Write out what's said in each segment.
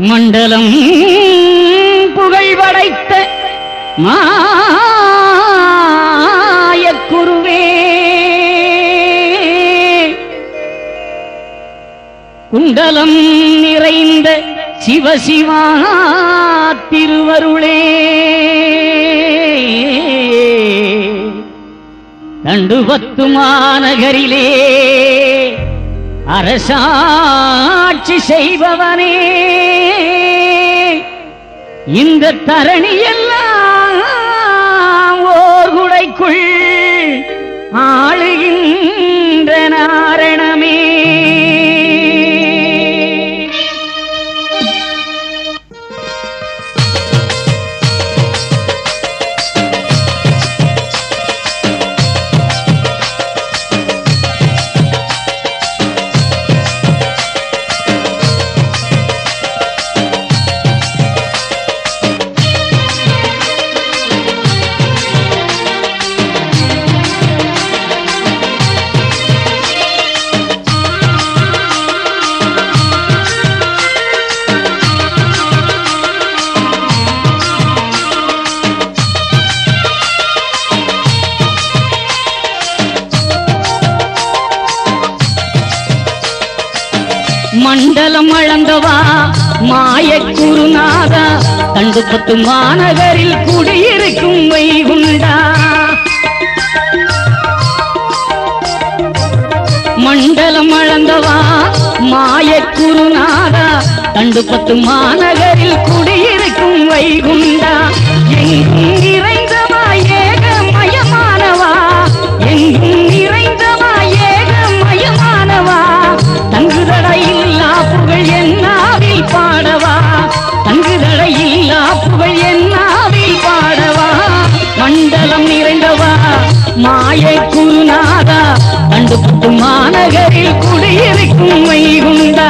மண்டலம் புகழ் படைத்த மாயக்குருவே குண்டலம் நிறைந்த சிவசிவா திருவருளே தண்டுபத்து மாநகரிலே அரசாட்சி செய்பவனே இந்த தரணியெல்லாம் ஓர் குடைக்குள் ஆளுகின்ற நாரணமே மண்டலம் அளந்தவா மாயக்குருநாதா தண்டுபத்து மாநகரில் குடியிருக்கும் வைகுண்டா மண்டலம் அளந்தவா மாயக்குருநாதா தண்டுபத்து மாநகரில் குடியிருக்கும் வைகுண்டா எங்கும் நிறைந்தவா ஏகமயமானவா எங்கும் நிறைந்தவா ஏகமயமானவா தங்குதடையில்லா புகழ் என்னாவில் பாடவா தங்குதடையில்லா புகழ் என்னாவில் பாடவா மண்டலம் நிறைந்தவா மாயக்குருநாதா தண்டுபத்து மாநகரில் குடியிருக்கும் வைகுண்டா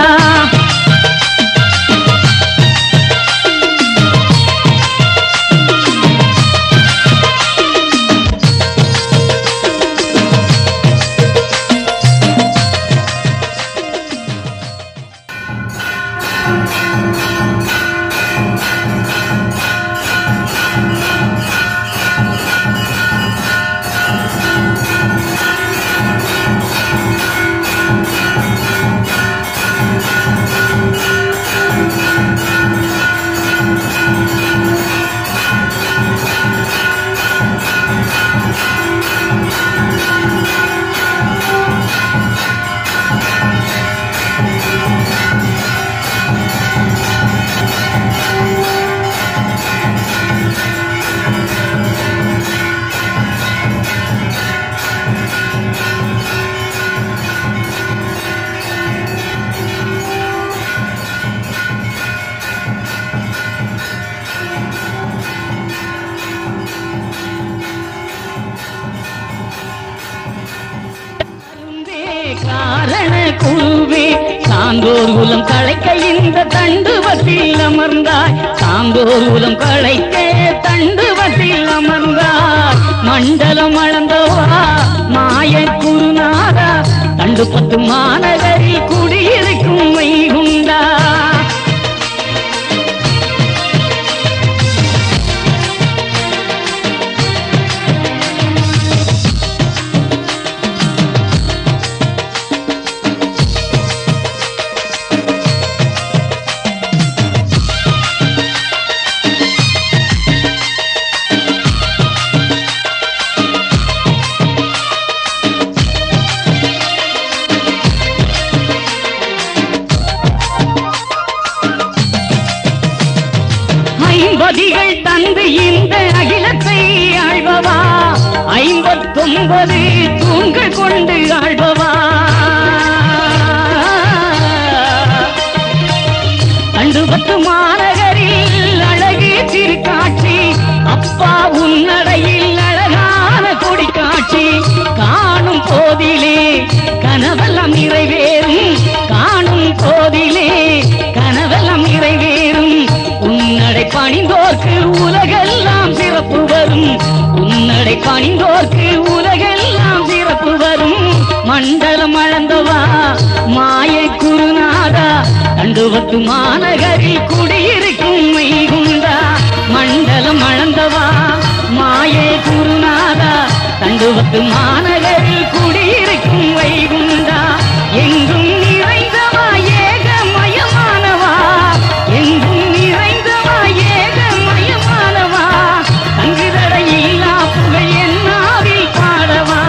காரண குருவே சாந்தோர் குலம் களைக்க இந்த தண்டுபத்தில் அமர்ந்தாய் சாந்தோர் குலம் களைக்க தண்டுபத்தில் அமர்ந்தாய் மண்டலம் அளந்தவா மாயக்குருநாதா தண்டுபத்து மாநகரில் குடியிருக்கும் வைகுண்டா ஐம்பதிகள் தந்து இந்த அகிலத்தை ஆழ்பவா 59 தூண்கள் கொண்டு ஆழ்பவா தண்டுபத்து மாநகரில் அழகு திருக்காட்சி அப்பா உன்னடையில் அழகான கொடி காட்சி காணும் போதிலே கனவெல்லாம் நிறைவேறும் காணும் போதிலே கனவெல்லாம் நிறைவேறும் உன்னடை பணிந்தோர்க்கு உலகெல்லாம் சிறப்பு வரும் உன்னடை பணிந்தோர்க்கு உலகெல்லாம் சிறப்பு வரும் மண்டலம் அளந்தவா மாயக்குருநாதா கண்டு தண்டுவத்து மாநகரில் குடியிருக்கும் வைகுண்டா மண்டலம் அளந்தவா மாயே குருநாதா தண்டுவத்து மாநகரில் குடியிருக்கும் வைகுண்டா எங்கும் நிறைந்தவா ஏகமயமானவா எங்கும் நிறைந்தவா ஏகமயமானவா தங்குதடையில்லா புகழ் என்னாவில் பாடவா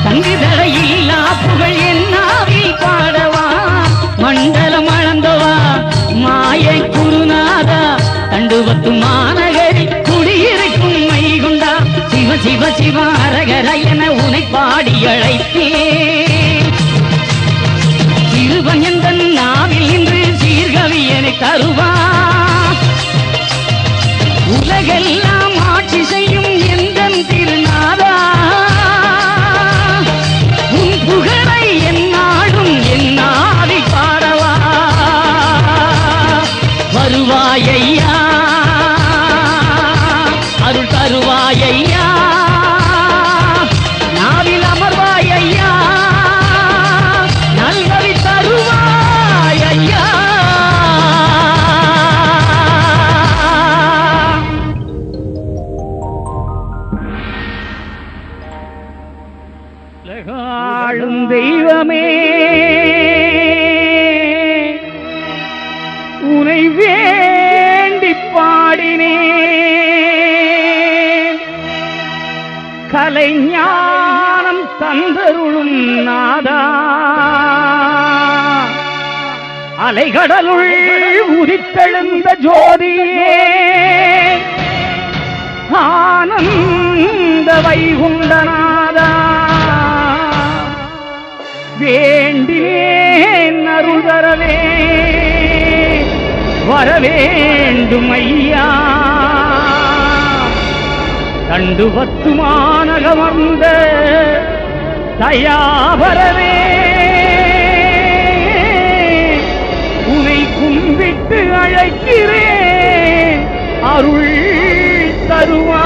தங்குதடையில்லா புகழ் என்னாவில் பாடவா மண்டலம் அளந்தவா மாயை குருநாதா தண்டுவத்து மாநகரில் குடியிருக்கும் வைகுண்டா சிவ சிவ சிவ அரகர என உனை பாடி அழைத்தேன் சிறுவன் எந்த நாவில் இன்று சீர்கவியனை தருவா உலகெல்லாம் ஆட்சி செய்யும் எந்த திருநாதா உன் புகழை என்னாடும் என்னாவி பாடவா வருவாயையா அருள் தருவாயையா நாவில் அமர்வாயையா நல்வழி தருவாயையா உலகாளும் தெய்வமே உனை வேண்டி பாடினேன் கலைஞானம் தந்தருளும் நாதா அலைகடலுள் உதித்தெழுந்த ஜோதியே ஆனந்த வைகுண்டநாதா வேண்டினேன் அருள் தரவே வரவேண்டும் ஐயா தண்டுவத்து மாநகமர்ந்த தயாபரவே உனை கும்பிட்டு அழைக்கிறேன் அருள் தருவாய்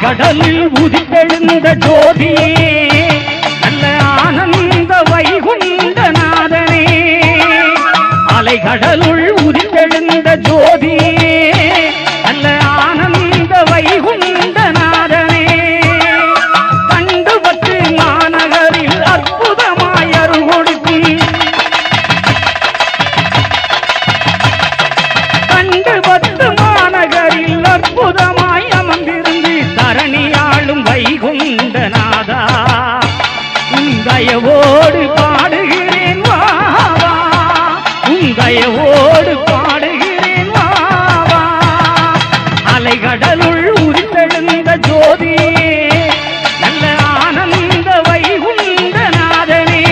கடலில் உதித்தெழுந்த ஜோதியே நல்ல ஆனந்த வைகுண்டநாதனே அலைகடலுள் உதித்தெழுந்த ஜோதியே நல்ல ஆனந்த வைகுண்டநாதனே கண்டுபட்டு மாநகரில் அற்புதமாய் அருள் கொடுக்கும் கண்டுபட்டு மாநகரில் அற்புதமாய் தரணியாளும் வைகுண்டநாதா உந்தயவோடு பாடுகிறேன் வாவா உந்தயவோடு பாடுகிறேன் வாவா அலைகடலுள் உதித்தெழுந்த ஜோதியே நல்ல ஆனந்த வைகுண்டநாதனே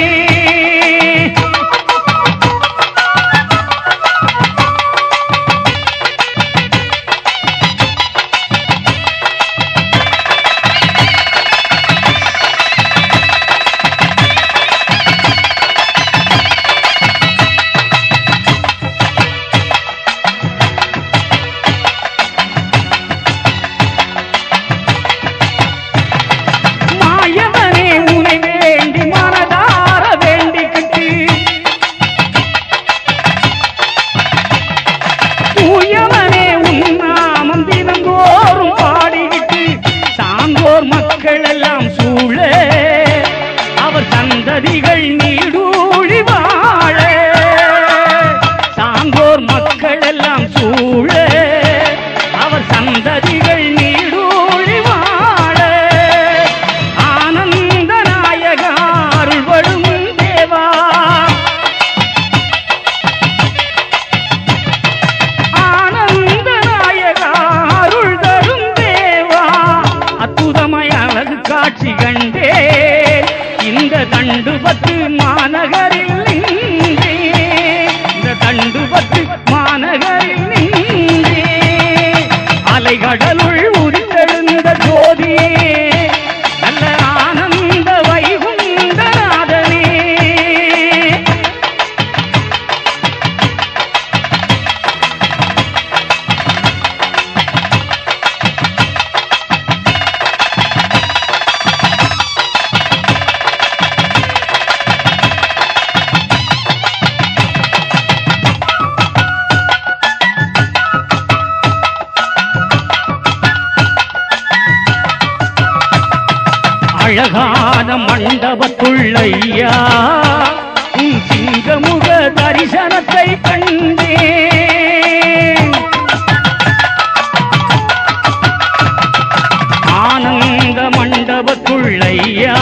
அலைகடலுள் உதித்தெழுந்த ஜோதியே நல்ல ஆனந்த வைகுண்டநாதனே அழகான மண்டபத்துள்ளையா உன் சிங்கமுக தரிசனத்தை கண்டேன் ஆனந்த மண்டபத்துள்ளையா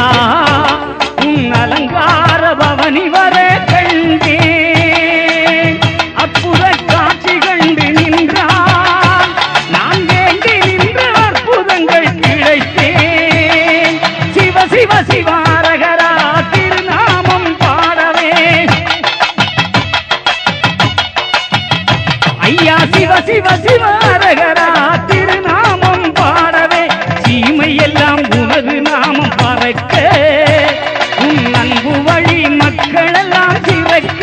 உன் அலங்கார பவனி வர கண்டேன் அற்புத காட்சி கண்டு நின்றான் நான் வேண்டி நின்ற அற்புதங்கள் கிடைத்தேன் சிவ சிவாரகரா திருநாமம் பாடவே ஐயா சிவ சிவாரகரா திருநாமம் பாடவே சீமை எல்லாம் உனது நாமம் பறக்க உன் அன்பு வழி மக்கள் எல்லாம் சிறக்க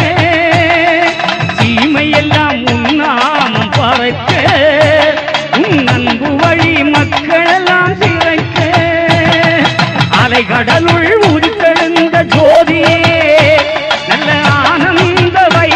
சீமை எல்லாம் உன் நாமம் பறக்க உன் அன்பு வழி மக்கள் எல்லாம் சிறக்க அலைகடலுள் உதித்தெழுந்த ஜோதியே நல்ல ஆனந்த வை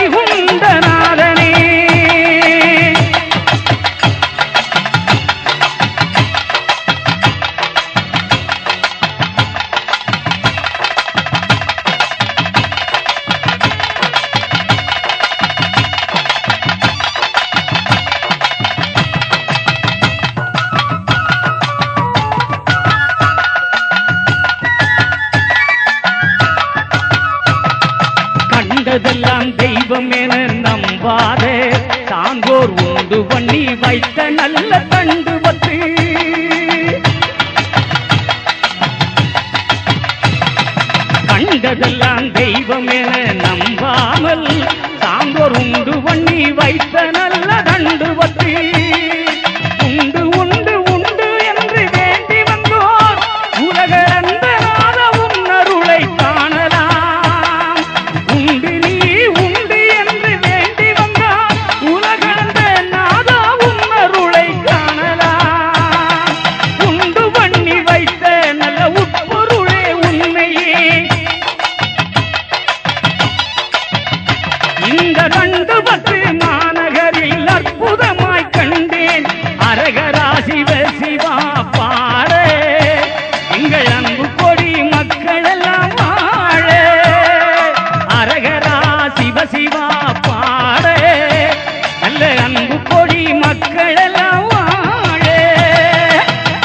நம்பாதே சான்றோர் உண்டு பண்ணி வைத்த நல்ல தண்டு பத்து கண்டதெல்லாம் தெய்வம் என நம்பாமல் சான்றோர் உண்டு பண்ணி வைத்த நல்ல தண்டு பத்து உண்டு உண்டு உண்டு என்று வேண்டி வந்தோர் உலகளந்த நாத உன்னருளை காணலாம் உண்டு நீ உண்டு என்று வேண்டி வந்தார் உலகளந்த நாத உன்னருளை காணலாம் உண்டு பண்ணி வைத்த நல்ல உட்பொருளே உண்மையே இந்த கண்டு பத்து மாநகரில் அற்புதமாய் கண்டேன் அரகரா சிவ சிவா பாட எங்கள் அன்பு கொடி மக்கள் எல்லாம் வாழ அரகரா சிவ சிவா பாட நல்ல அன்பு கொடி மக்கள் எல்லாம் வாழ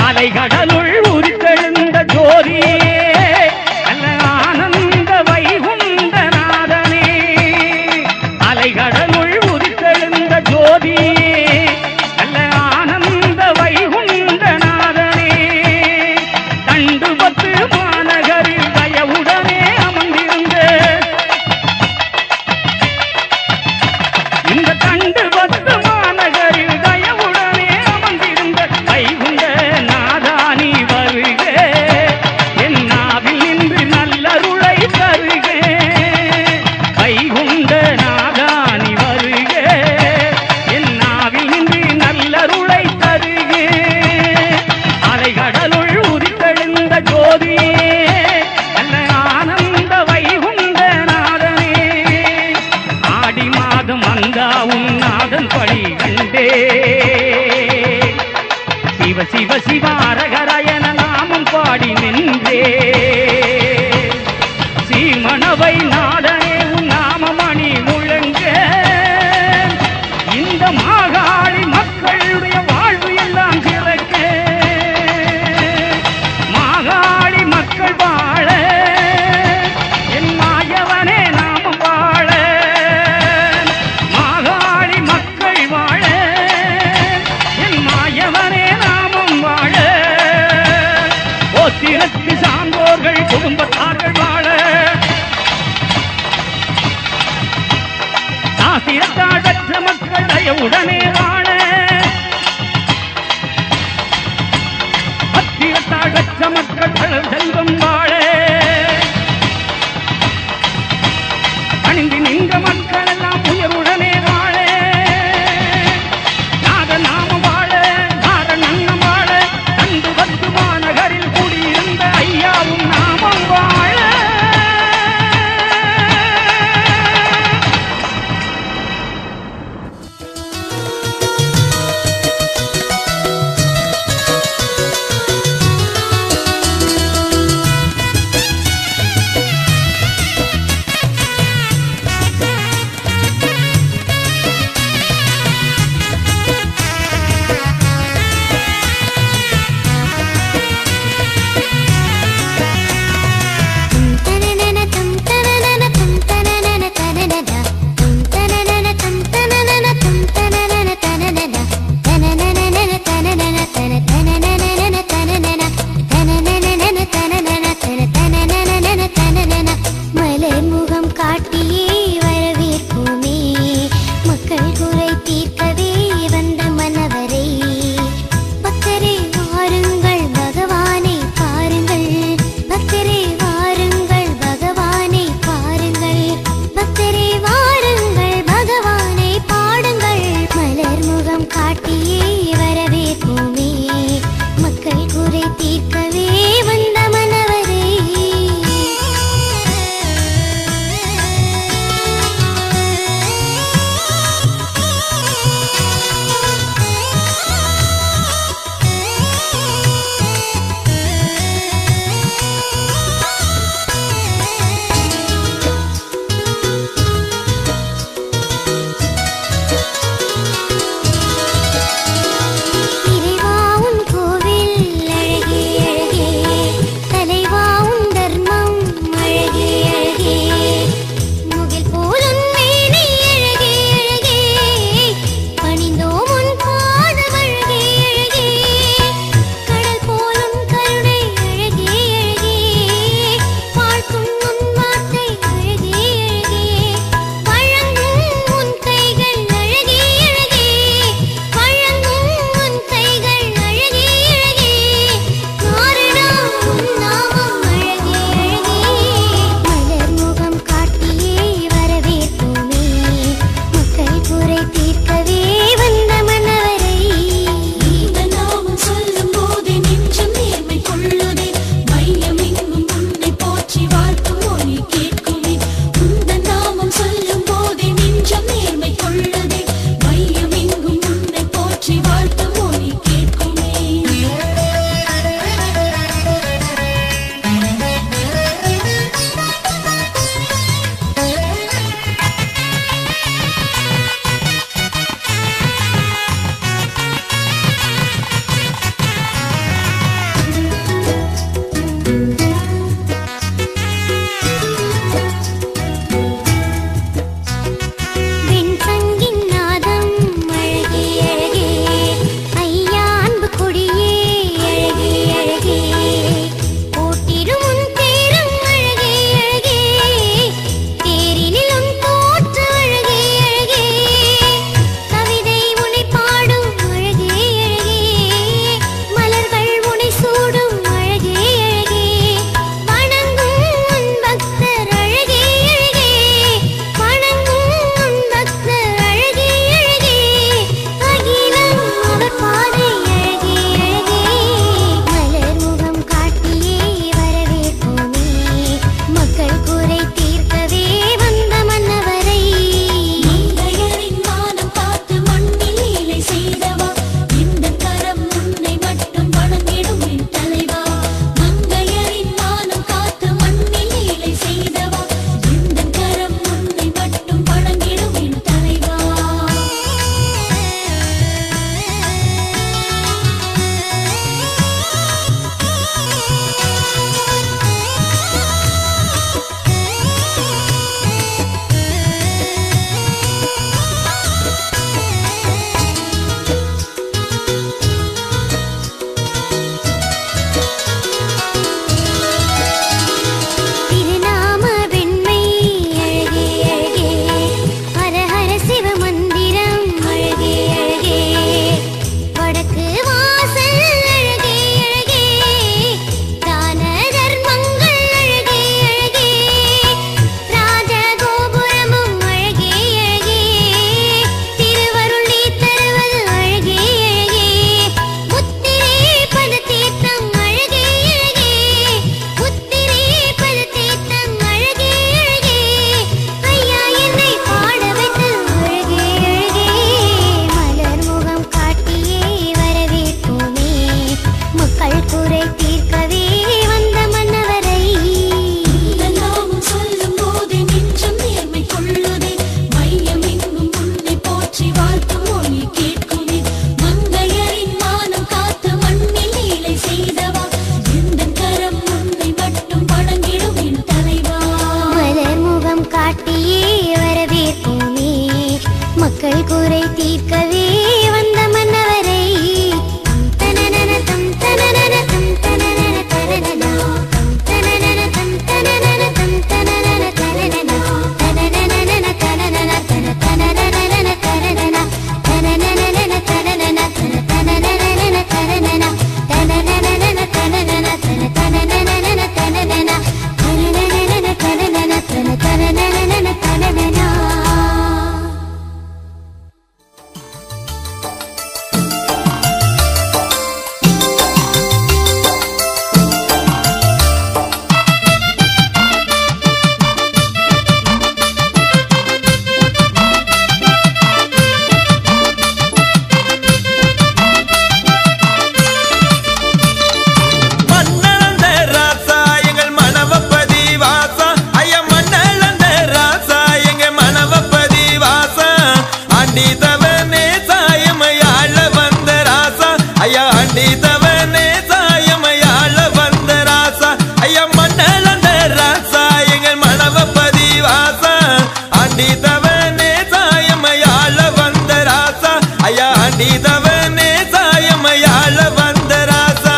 அலைகடலுள் உரித்தெழுந்த ஜோதியே நல்ல ஆனந்த வைகுண்ட நாதனே அலைகடலுள் உரித்தெழுந்த ஜோதியே நல்ல ஆனந்த வைகுண்ட நாதனே தண்டு பத்து மாநகரில் தயவுடனே அமர்ந்திருந்த இந்த தண்டு பத்து மாநகரில் தயவுடனே அமர்ந்திருந்த வைகுண்ட நாதானி வருக என் நாவில் நின்று நல்லருளை தருக வைகுண்ட நாதானி வருக என் நாவில் நின்று நல்லருளை தருக அலைகடலுள் உரித்தெழுந்த ஜோதியே நல்ல ஆனந்த வைகுண்ட நாதனே ஆடி மாதம் வந்தா உன் நாதன் பழி கண்டே சிவ சிவ சிவ அரகர என நாமம் பாடி நின்றே சீமணவை நாதனே உன் நாமமணி முழங்க இந்த மாகாளி மக்களுடைய வாழ்வு எல்லாம் சிறக்க மாகாளி மக்கள் வாழ என் மாயவனே நாமம் வாழ மாகாளி மக்கள் வாழ என் மாயவனே நாமம் வாழ ஓத்திரத்து சான்றோர்கள் குடும்பத்தார்கள் வாழ சாஸ்திரத்தால் பெற்ற மக்கள் தயவுடனே வாழ பத்திரத்தால் பெற்ற மக்கள் பலர் செல்வம் வாழ அணிந்து நின்ற மக்கள் எல்லாம் உயர்வுடனே வாழ நாத நாமம் வாழ நாரண நன்னம் வாழ தண்டு பத்து மாநகரில் கூடியிருந்த ஐயாவும் நாமம் வாழ ஆண்டிதவனே சாயமையாள வந்த ராசா ஐயா ஆண்டிதவனே சாயமையாள வந்த ராசா ஐயா மண்ணளந்த ராசா எங்கள் மனவ பதிவாசா ஆண்டிதவனே சாயமையாள வந்த ராசா ஐயா ஆண்டிதவனே சாயமையாள வந்த ராசா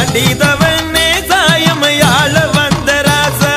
ஆண்டிதவனே சாயமையாள வந்த ராசா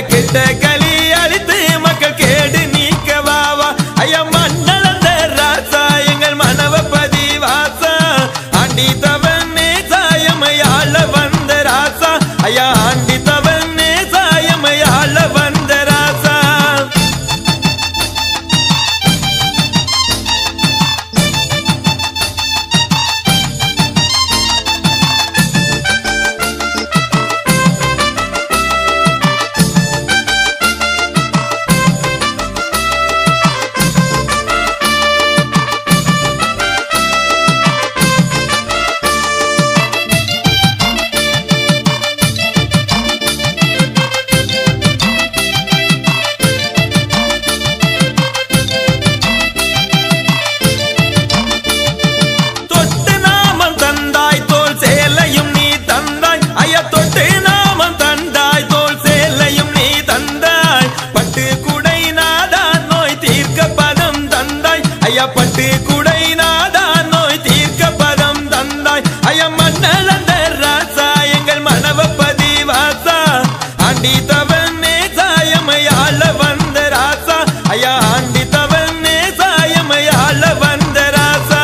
கெட்ட களி அழித்து மக்கள் கேடு நீக்கவாவா ஐயா மண்ணளந்த ராசா எங்கள் மனவ பதிவாசா ஆண்டிதவனே சாயமையாள வந்த ராசா ஐயா ஆண்டிதவனே சாயமையாள வந்த ராசா பட்டு குடை நாதா நோய் தீர்க்க பதம் தந்தாய் ஐயா மண்ணளந்த ராசா எங்கள் மனவ பதிவாசா ஆண்டிதவனே சாயமையாள வந்த ராசா ஐயா ஆண்டிதவனே சாயமையாள வந்த ராசா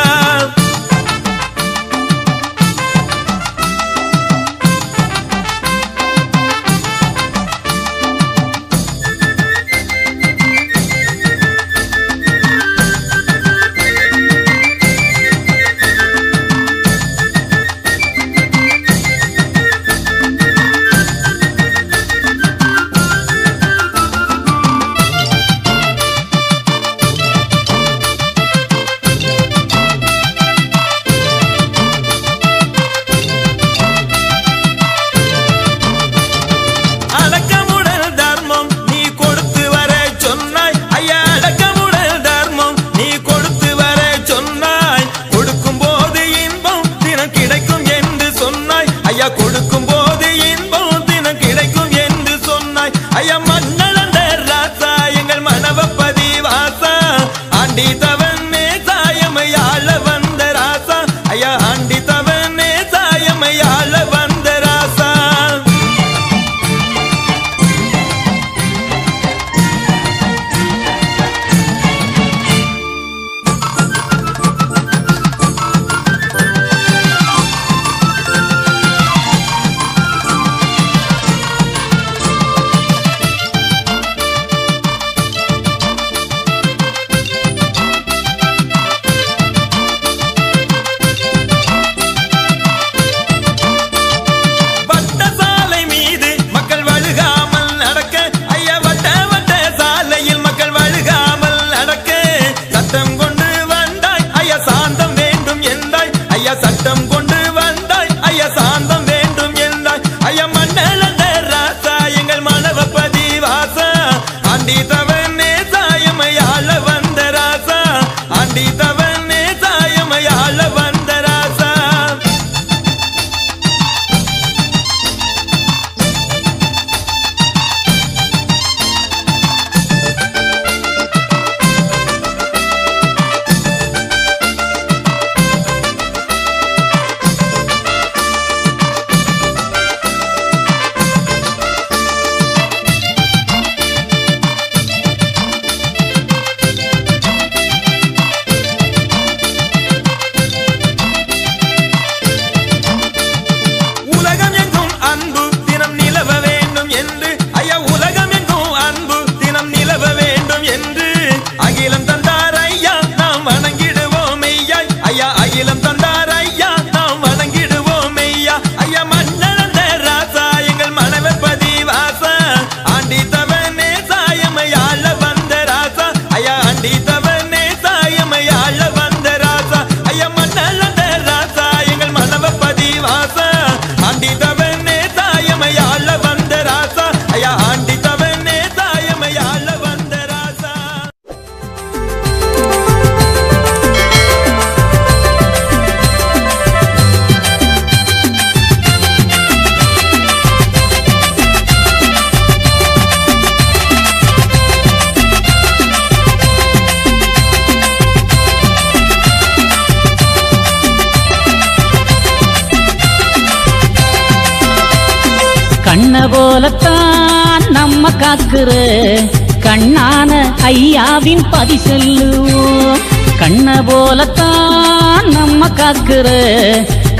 போலத்தான் நம்ம காக்குற கண்ணான ஐயாவின் பதி செல்லுவோம். கண்ண போலத்தான் நம்ம காக்குற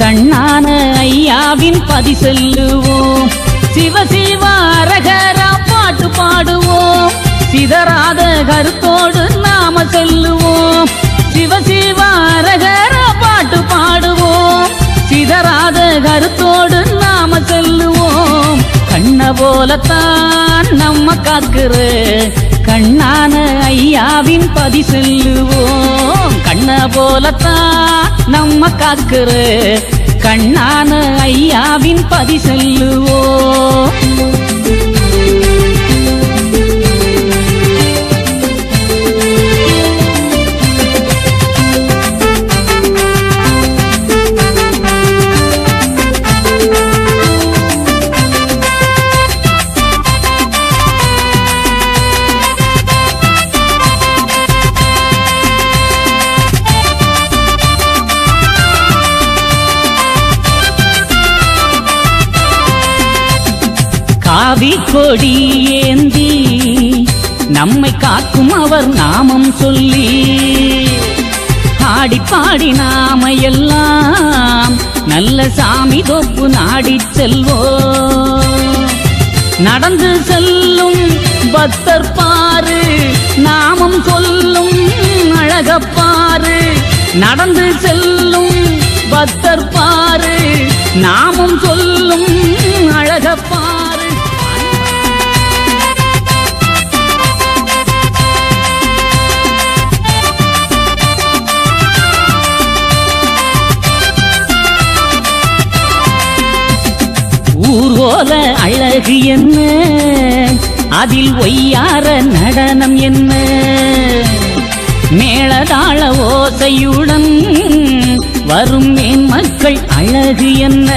கண்ணான ஐயாவின் பதி செல்லுவோம். சிவ சிவ அரகரா பாட்டு பாடுவோம். சிதறாத கருத்தோடு நாம செல்லுவோம். சிவ சிவ அரகரா பாட்டு பாடுவோம். சிதறாத கருத்தோடு நாம செல்லுவோம். கண்ண போலத்தான் நம்ம காக்குற கண்ணான ஐயாவின் பதி செல்லுவோம். கண்ண போலத்தான் நம்ம காக்குற கண்ணான ஐயாவின் பதி செல்லுவோம். காவி கொடி ஏந்தி நம்மை காக்கும் அவர் நாமம் சொல்லி ஆடி பாடி நாம எல்லாம் நல்ல சாமி தொப்பு நாடி செல்வோம். நடந்து செல்லும் பக்தர் பாரு நாமம் சொல்லும் அழகப்பாரு. நடந்து செல்லும் பக்தர் பாரு நாமம் சொல்லும் அழகப்பாரு. ஊர்வோல அழகு என்ன அதில் ஒய்யார நடனம் என்ன. மேளதாள ஓசையுடன் வரும் மேன் மக்கள் அழகு என்ன.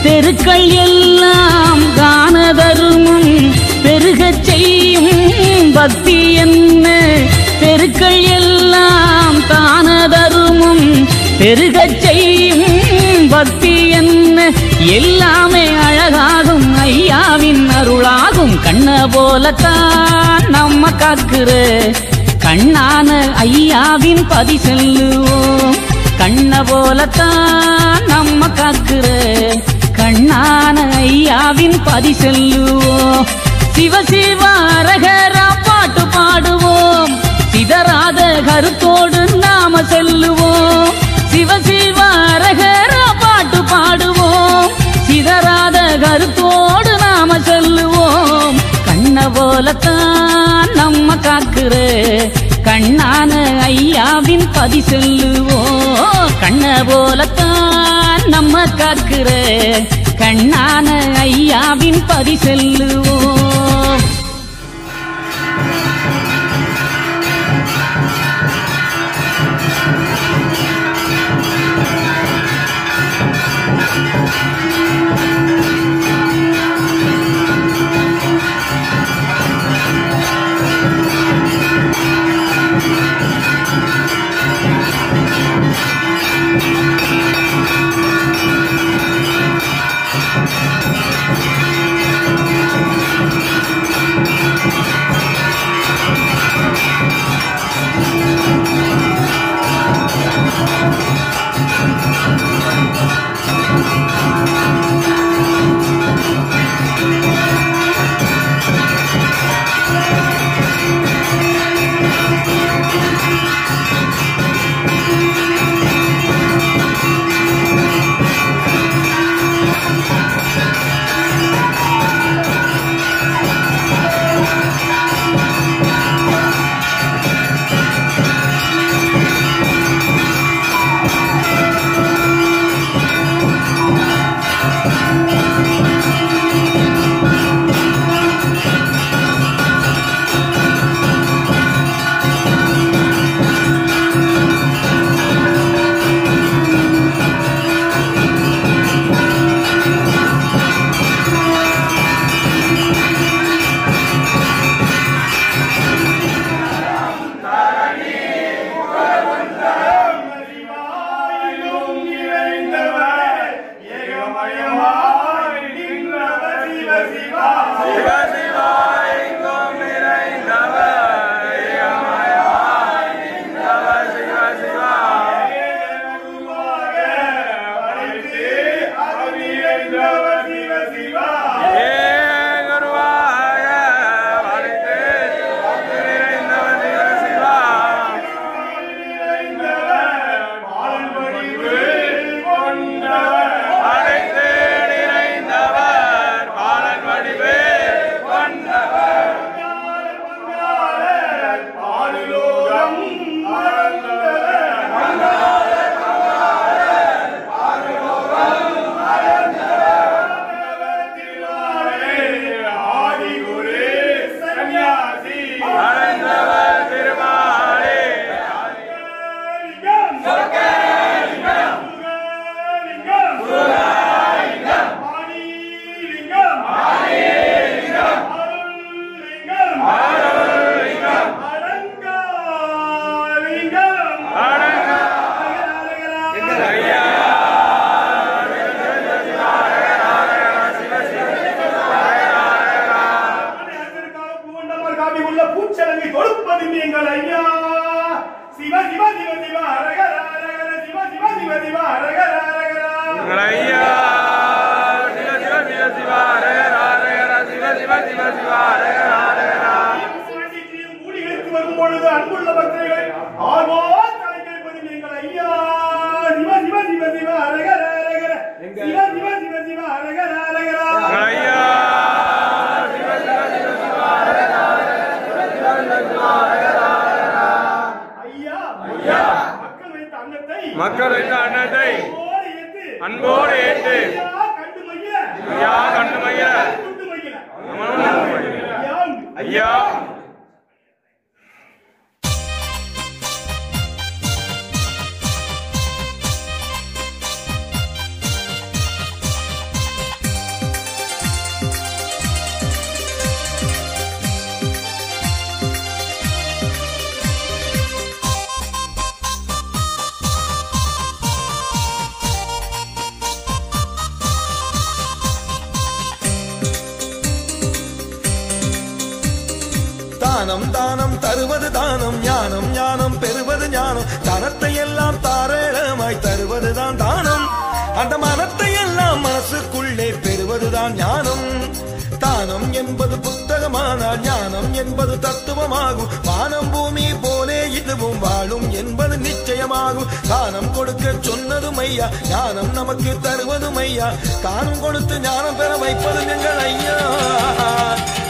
தெருக்கள் எல்லாம் காண தருமும் பெருகச் செய்யும் பக்தி என்ன. தெருக்கள் எல்லாம் காண தருமும் பெருகச் செய்யும் பக்தி என்ன. எல்லாமே அழகாகும் ஐயாவின் அருளாகும். கண்ண போலத்தான் நம்ம காக்குற கண்ணான ஐயாவின் பதி செல்லுவோம். கண்ண போலத்தான் நம்ம காக்குற கண்ணான ஐயாவின் பதி செல்லுவோம். சிவ சிவ அரகரா பாட்டு பாடுவோம். சிதறாத கருத்தோடு நாம செல்லுவோம். சிவ சிவ அரகரா பாட்டு பாடுவோம். சிதறாத கருத்தோடு நாம செல்லுவோம். கண்ண போலத்தான் நம்ம காக்குற கண்ணான ஐயாவின் பதி செல்லுவோம். கண்ண போலத்தான் நம்ம காக்குற கண்ணான ஐயாவின் பதி செல்லுவோம். உச்சலங்கை தொடுப்பது நீங்கள் ஐயா. சிவ சிவ சிவ சிவ ஹரஹர ஹரஹர சிவ சிவ சிவ சிவ ஹரஹர ஹரஹர ஐயா. சிவ சிவ சிவ சிவ ஹரஹர ஹரஹர சிவ சிவ சிவ சிவ ஹரஹர ஹரஹர. மூடிகளுக்கு வரும் பொழுது அன்புள்ள பக்தர்கள் ஆர்வம் தலை கேட்பது நீங்கள் ஐயா. சிவ சிவ சிவ சிவ ஹரஹர ஹரஹர சிவ சிவ சிவ சிவ ஹரஹர ஹரஹர ஐயா. சிவ சிவ சிவ சிவ ஹரஹர ஹரஹர சிவ சிவ சிவ சிவ ஹரஹர ஹரஹர. ஐயா ஐயா மக்கள் வைத்த அன்னத்தை அன்போடு ஏற்று கண்டு மகிழ ஐயா. தானம் தானம் தருவது தானம், ஞானம் ஞானம் பெறுவது ஞானம், தனத்தை எல்லாம் தாராளமாய் தருவதுதான் தானம், அந்த மனத்தை எல்லாம் மனசுக்குள்ளே பெறுவதுதான் ஞானம். தானம் என்பது புத்தகமானால் ஞானம் என்பது தத்துவமாகும். வானம் பூமி போலே இதுவும் வாழும் என்பது நிச்சயமாகும். தானம் கொடுக்க சொன்னதும் ஐயா, ஞானம் நமக்கு தருவதும் ஐயா, தானம் கொடுத்து ஞானம் பெற வைப்பது எங்கள் ஐயா.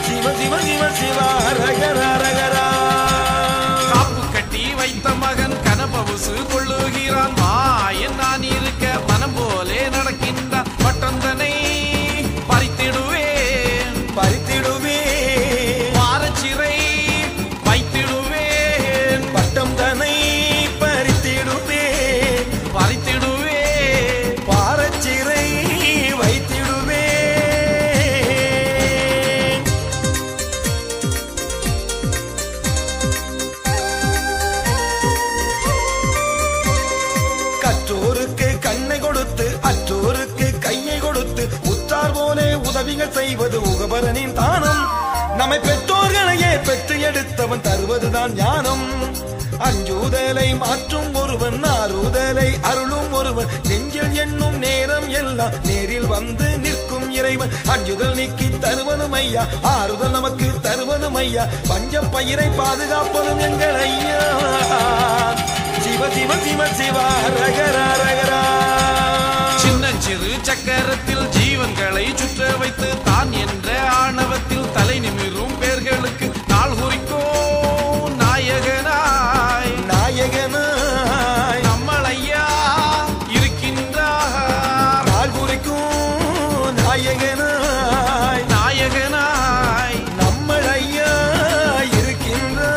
சிவ சிவ சிவ சிவ ஹரஹர ஹரஹர. காப்பு கட்டி வைத்த மகன் கனபவுசு கொள்ளுகிறான். மாயன் நான் இருக்க மனம் போலே நடக்கின்றான். பட்டந்தனை பறித்திடுவேன் பாரச்சிறை வைத்திடுவேன். பட்டம் தனை பறித்திடுவேன் பாரச்சிறை வைத்திடுவேன். கற்றோருக்கு கண்ணை கொடுத்து அற்றோருக்கு கையை கொடுத்து உற்றார் போலே உதவிகள் செய்வது உகபரனின் தானம். நம்மை பெற்றோர்களையே பெற்று எடுத்தவன் தருவதுதான் ஞானம். அஞ்சுதலை மாற்றும் ஒருவன், ஆறுதலை அருளும் ஒருவன், நெஞ்சில் எண்ணும் நேரம் எல்லாம் நேரில் வந்து நிற்கும் இறைவன். அஞ்சுதல் நீக்கி தருவதும் ஐயா, ஆறுதல் நமக்கு தருவதும் ஐயா, பஞ்ச பயிரை பாதுகாப்பதும் எங்கள் ஐயா. சிவ சிவ சிவ சிவ ஹரஹர ஹரஹர. சின்னஞ்சிறு சக்கரத்தில் ஜீவன்களை சுற்ற வைத்து தான் என்ற ஆணவத்தில் தலை நிமிரும் பேர்களுக்கு நாள் குறிக்கும் நாயகனாய் நம்மளையா இருக்கின்றார். நாள் குறிக்கும் நாயகனாய் நம்மள் ஐயா இருக்கின்றார்.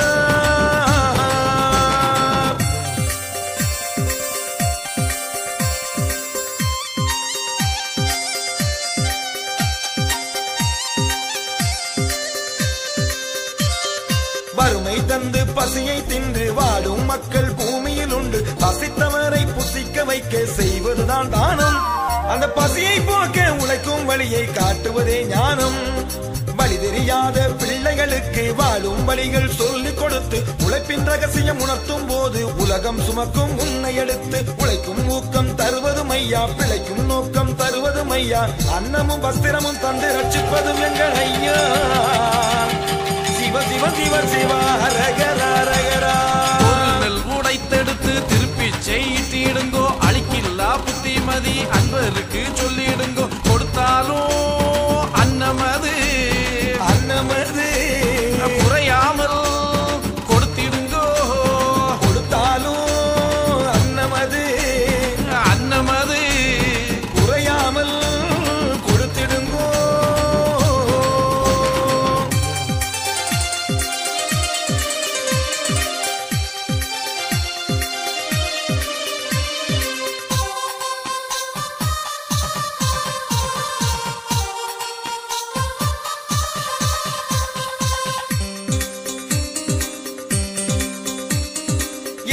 வறுமை தந்து பசியை தின்று வாடும் மக்கள் பூமியில் உண்டு. பசித்தவரை புசிக்க வைக்க செய்வதுதான் தானம். அந்த பசியை போக்க உழைக்கும் வழியை காட்டுவதே ஞானம். வழி தெரியாத பிள்ளைகளுக்கு வாழும் வழிகள் சொல்லிக் கொடுத்து உழைப்பின் ரகசியம் உணர்த்தும் போது உலகம் சுமக்கும் உன்னை எடுத்து உழைக்கும் ஊக்கம் தருவதும் ஐயா, பிழைக்கும் நோக்கம் தருவதும் ஐயா, அன்னமும் வஸ்திரமும் தந்து ரட்சிப்பதும் எங்கள் ஐயா. சிவ சிவ சிவ சிவ ஹரஹர ஹரஹர. பொருள் உடைத்தெடுத்து திருப்பி செய்திடுங்கோ. அழிக்கில்லா புத்திமதி அன்பருக்கு சொல்லிடுங்கோ. கொடுத்தாலும் அன்னமது குறையாமல் கொடுத்திடுங்கோ. கொடுத்தாலும் அன்னமது குறையாமல் கொடுத்திடுங்கோ.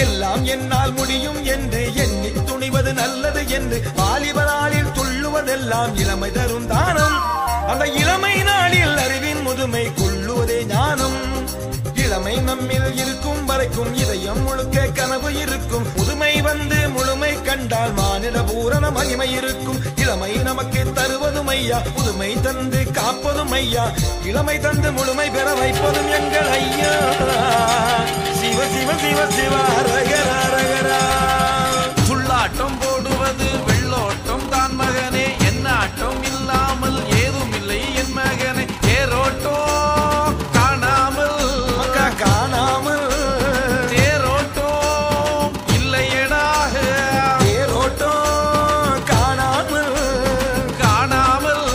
எல்லாம் என்னால் முடியும் என்று எண்ணி துணிவது நல்லது என்று வாலிபராளில் துள்ளுவதெல்லாம் இளமை தரும் தானம். அந்த இளமை நாளில் அறிவின் முதுமை கொள்ளுவதே ஞானம். இளமை நம்மில் இருக்கும் வரைக்கும் இதயம் முழுக்க கனவு இருக்கும். புதுமை வந்து முழுமை கண்டால் மானிட பூரண மகிமை இருக்கும். இளமை நமக்கு தருவதும் ஐயா, புதுமை தந்து காப்பதும் ஐயா, இளமை தந்து முழுமை பெற வைப்பதும் எங்கள் ஐயா. சிவ சிவ சிவ சிவ அரகர அரகரா. துள்ளாட்டம் போடுவது வெள்ளோட்டம் தான் மகனே, என்னாட்டம் இல்லாமல் ஏதும் இல்லை என் மகனே. தேரோட்டம் காணாமல் காணாமல் தேரோட்டம் இல்லையடாக. தேரோட்டம் காணாமல் காணாமல்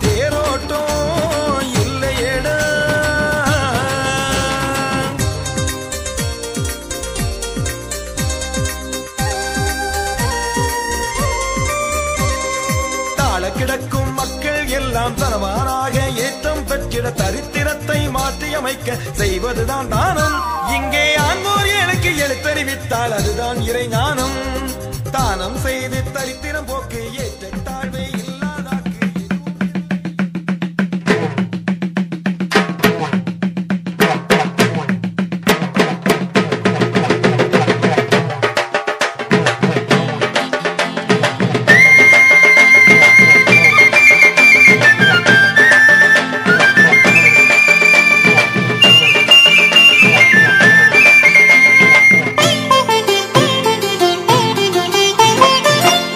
தேரோட்டம் இல்லையடா. தாழ கிடக்கும் மக்கள் எல்லாம் தனவானாக ஏற்றம் பெற்றிட தரித்திரத்தை மாற்றியமைக்க செய்வதுதான் தானம். இங்கே ஆங்கோர் எனக்கு எழுத்தறிவித்தால் அதுதான் இறை ஞானம். தானம் செய்து தரித்திரம் போக்கு ஏற்ற தாழ்வை இல்லாதாக்கு.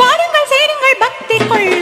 வாருங்கள் சேருங்கள் பக்தி கொள்ள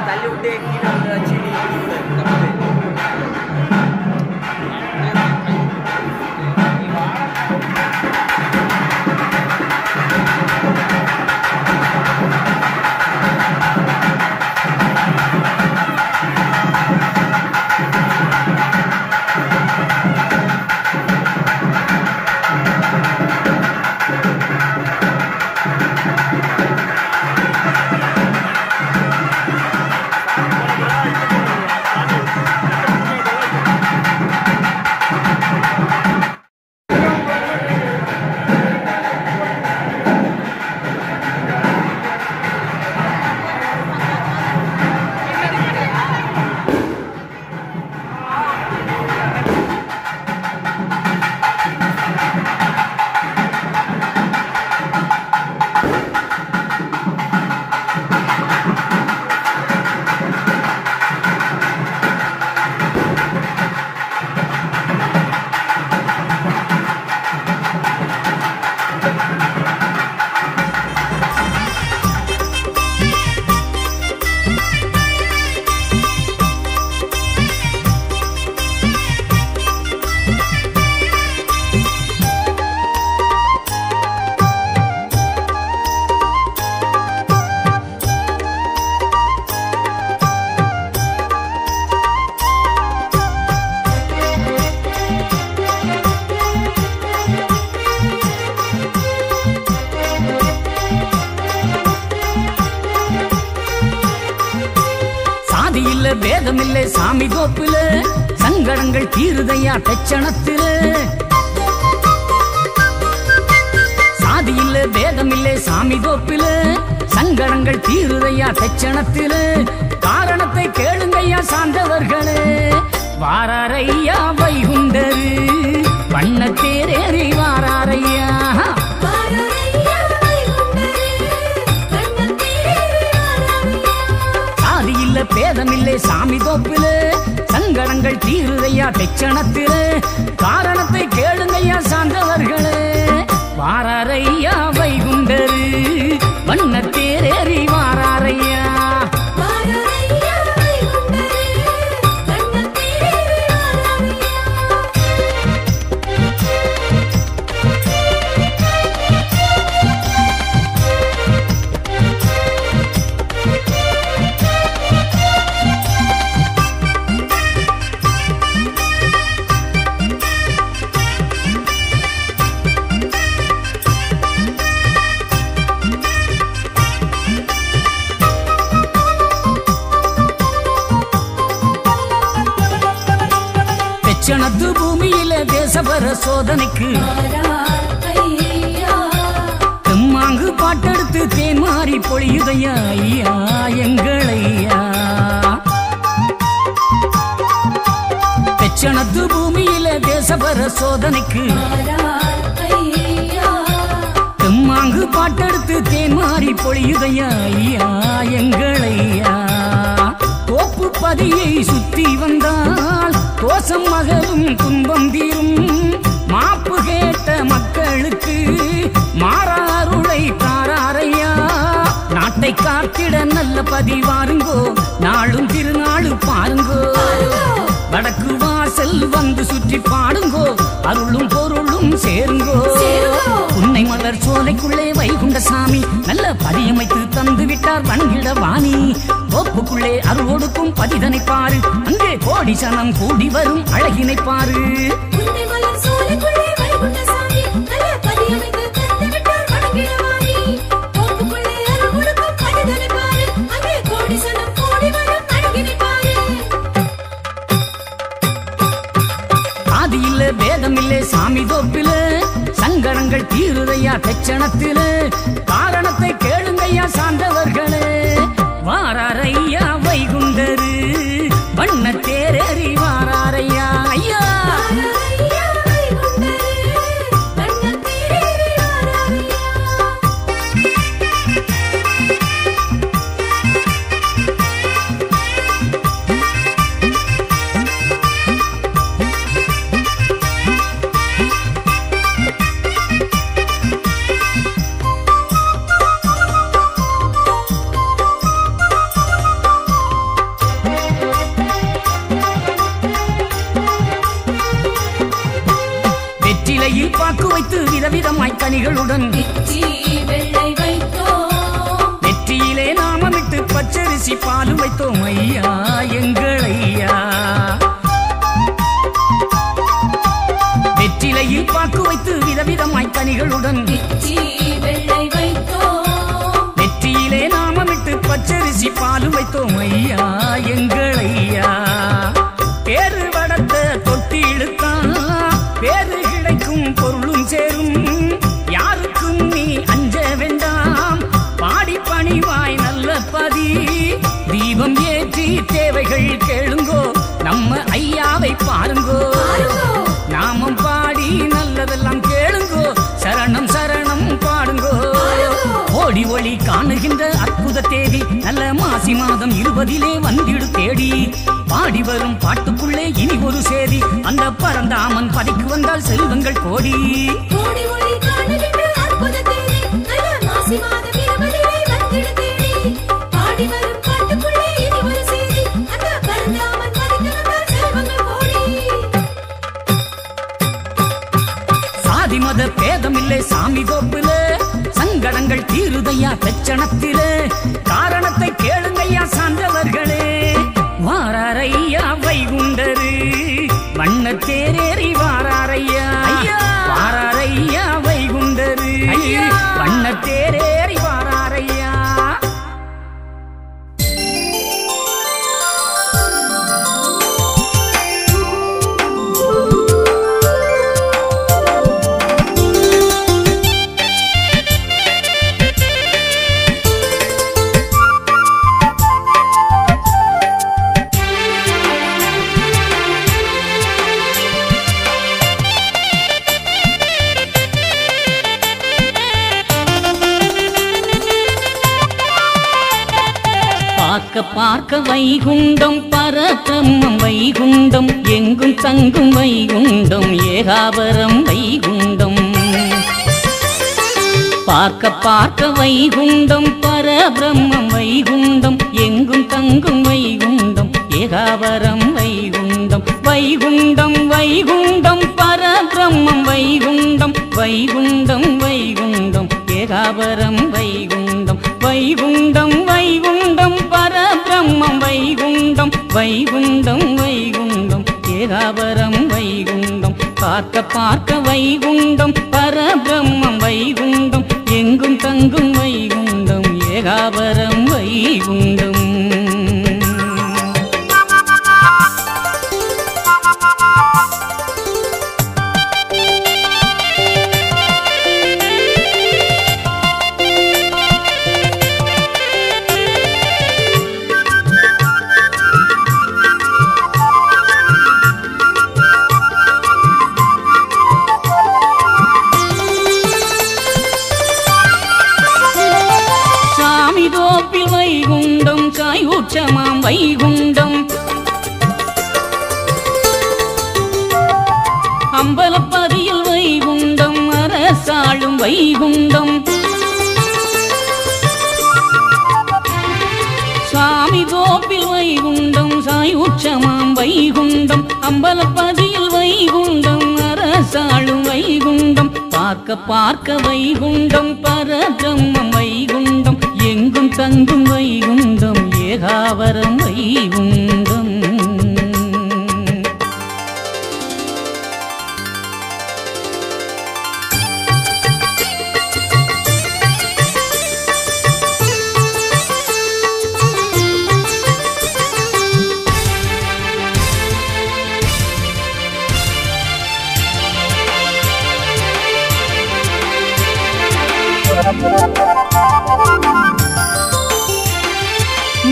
தள்ளி விட்டு கீழே வந்து வச்சு பேதமில்லை சாமி கோப்புல சங்கடங்கள் தீருதையா தச்சணத்தில சாதி இல்ல பேதமில்லை சாமி கோப்புல சங்கடங்கள் தீருதையா தச்சணத்தில காரணத்தை கேளுங்கய்யா சார்ந்தவர்களே வாராரையா வைகுண்டரு வண்ண தேரேறி வாராரையா பேதமில்லை சாமி தோப்பில சங்கடங்கள் தீருதையா தெச்சணத்தில காரணத்தை கேளுங்கய்யா சார்ந்தவர்களே வாராரையா வைகுண்டரு வண்ண தேரேறி வாராரையா தெச்சணத்து பூமியில தேசபர சோதனைக்கு தெம்மாங்கு பாட்டெடுத்து தேன் மாறி பொழியுதையா ஐயா எங்களையா தெச்சணத்து பூமியில தேசபர சோதனைக்கு தெம்மாங்கு பாட்டெடுத்து தேன் மாறி பொழியுதையா ஐயா எங்களையா தோப்பு பதியை சுத்தி வந்தால் கோசம் மகளும் துன்பம் தீரும் மாப்பு கேட்ட மக்களுக்கு மாறாருளை தாராரையா நாட்டை காத்திட நல்ல பதிவாருங்கோ நாளும் திருநாளு பாருங்கோ வடக்கு வாசல் வந்து சுற்றி பாடுங்கோ அருளும் பொருளும் சேருங்கோ உன்னை மலர் சோலைக்குள்ளே வைகுண்ட சாமி நல்ல பதியமைத்து தந்து விட்டார் வணங்கிட வாணி தோப்புக்குள்ளே அருள் கொடுக்கும் பதிதனை பாரு அங்கே கோடி சனம் கூடி வரும் அழகினை பாரு ஆதியில்ல பேதமில்லை சாமி தோப்பில சங்கடங்கள் தீருதையா தெச்சணத்தில காரணத்தை கேளுங்கய்யா சார்ந்தவர்களே வாராரையா வைகுண்டரு வண்ண தேரேறி வாராரையா ஐயா வெற்றிலையில் பாக்கு வைத்து விதவிதமாய் கனிகளுடன் நெற்றியிலே நாமமிட்டு பச்சரிசி பாலு வைத்தோம் ஐயா எங்கள் ஐயா. வெற்றிலையில் பாக்கு வைத்து விதவிதமாய் கனிகளுடன் நெற்றியிலே நாமமிட்டு பச்சரிசி பாலு வைத்தோம் ஐயா எங்கள் ஐயா. பேரு வடத்த தொட்டி இழுத்தான் பேரு கிடைக்கும் பொருளும் சேரும். யாருக்கும் நீ அஞ்ச வேண்டாம் பாடி பணிவாய் நல்ல பதி. தீபம் ஏற்றி தேவைகள் கேளுங்கோ நம்ம ஐயாவை பாருங்கோ. நாமம் பாடி நல்லதெல்லாம் கேளுங்கோ சரணம் சரணம் பாடுங்கோ. ஓடி ஒளி காணுகின்ற அற்புத தேதி நல்ல மாசி மாதம் 20 வந்திடு தேடி. பாடி வரும் பாட்டுக்குள்ளே இனி ஒரு சேதி அந்த பரந்தாமன் பதிக்கு வந்தால் செல்வங்கள் கோடி. சாதி மத பேதமில்லை சாமி தோப்புல சங்கடங்கள் தீருதையா பெச்சணத்திலே. காரணத்தை கேளுங்கையா சார்ந்தவர்களே. வாராரையா வைகுண்டரு வண்ண தேரேறி வாராரையா. வாராரையா வைகுண்டரு வண்ண தேரேறி வாராரையா. பார்க்க வைகுண்டம் பரபிரம்மம் வைகுண்டம் எங்கும் தங்கும் வைகுண்டம் ஏகாபரம் வைகுண்டம். பார்க்க வைகுண்டம் பரபிரம்மம் வைகுண்டம் எங்கும் தங்கும் வைகுண்டம் ஏகாபரம் வைகுண்டம். வைகுண்டம் வைகுண்டம் பரபிரம்மம் வைகுண்டம் வைகுண்டம் வைகுண்டம் ஏகாபரம் வைகுண்டம். வைகுண்டம் வைகுண்டம் பரபிரம்மம் வைகுண்டம் வைகுண்டம் வைகுண்டம் ஏகாபரம் வைகுண்டம். பார்க்க வைகுண்டம் பரபிரம்மம் வைகுண்டம் எங்கும் தங்கும் வைகுண்டம் ஏகாபரம் வைகுண்டம். சாயூட்சமாம் வைகுண்டம். அம்பலப்பதியில் வைகுண்டம் அரசாளும் வைகுண்டம். சாமி தோப்பில் வைகுண்டம் சாயூட்சமாம் வைகுண்டம். அம்பலப்பதியில் வைகுண்டம் அரசாளும் வைகுண்டம். பார்க்க வைகுண்டம் பரபிரம்மம் வைகுண்டம் எங்கும் தங்கும் வைகுண்டம் ஏகாபரம் வைகுண்டம்.